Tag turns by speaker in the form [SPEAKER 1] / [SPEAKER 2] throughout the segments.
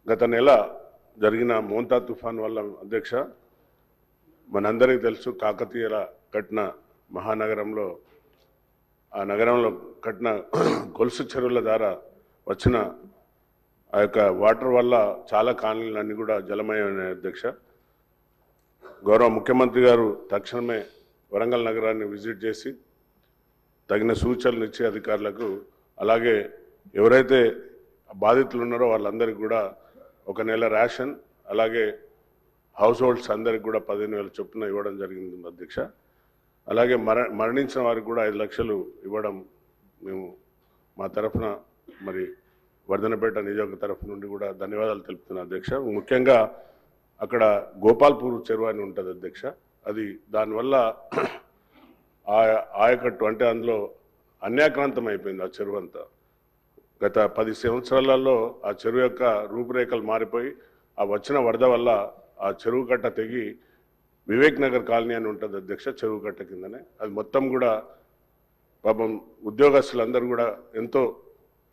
[SPEAKER 1] గత నెల జరిగిన మోంతా తుఫాన్ వల్ల అధ్యక్ష మనందరికీ తెలుసు కాకతీయుల కట్టిన మహానగరంలో ఆ నగరంలో కట్టిన గొలుసు చెరువుల ద్వారా వచ్చిన ఆ యొక్క వాటర్ వల్ల చాలా కాలనీలన్నీ కూడా జలమయమైన అధ్యక్ష. గౌరవ ముఖ్యమంత్రి గారు తక్షణమే వరంగల్ నగరాన్ని విజిట్ చేసి తగిన సూచనలు ఇచ్చే అధికారులకు, అలాగే ఎవరైతే బాధితులు ఉన్నారో వాళ్ళందరికీ కూడా ఒక నెల రేషన్, అలాగే హౌస్ హోల్డ్స్ అందరికి కూడా 15,000 చొప్పున ఇవ్వడం జరిగింది అధ్యక్ష. అలాగే మరణించిన వారికి కూడా 5 లక్షలు ఇవ్వడం మేము మా తరఫున మరి వర్ధనపేట నియోజక తరఫు నుండి కూడా ధన్యవాదాలు తెలుపుతున్నాను అధ్యక్ష. ముఖ్యంగా అక్కడ గోపాల్పూర్ చెరువు అని ఉంటుంది అధ్యక్ష. అది దానివల్ల ఆయకట్టు అంటే అందులో అన్యాక్రాంతం అయిపోయింది ఆ చెరువు అంతా. గత 10 సంవత్సరాలలో ఆ చెరువు యొక్క రూపురేఖలు మారిపోయి ఆ వచ్చిన వరద వల్ల ఆ చెరువు కట్ట తెగి వివేక్ నగర్ కాలనీ అని ఉంటుంది అధ్యక్ష. చెరువు కట్ట కిందనే అది మొత్తం కూడా పాపం ఉద్యోగస్తులందరూ కూడా ఎంతో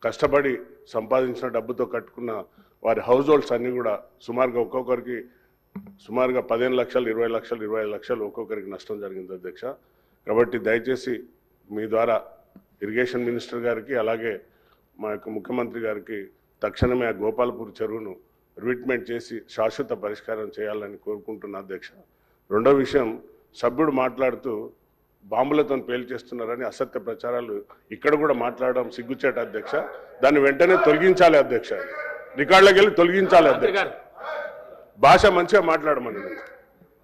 [SPEAKER 1] కష్టపడి సంపాదించిన డబ్బుతో కట్టుకున్న వారి హౌస్ హోల్డ్స్ అన్నీ కూడా సుమారుగా ఒక్కొక్కరికి 15 లక్షలు, 20 లక్షలు, 25 లక్షలు ఒక్కొక్కరికి నష్టం జరిగింది అధ్యక్ష. కాబట్టి దయచేసి మీ ద్వారా ఇరిగేషన్ మినిస్టర్ గారికి, అలాగే మా యొక్క ముఖ్యమంత్రి గారికి తక్షణమే ఆ గోపాల్పూర్ చెరువును రివిట్మెంట్ చేసి శాశ్వత పరిష్కారం చేయాలని కోరుకుంటున్నా అధ్యక్ష. రెండో విషయం, సభ్యుడు మాట్లాడుతూ బాంబులతో పేల్చేస్తున్నారని అసత్య ప్రచారాలు ఇక్కడ కూడా మాట్లాడడం సిగ్గుచేట అధ్యక్ష. దాన్ని వెంటనే తొలగించాలి అధ్యక్ష. రికార్డులకు వెళ్ళి తొలగించాలి అధ్యక్ష. భాష మంచిగా మాట్లాడమని.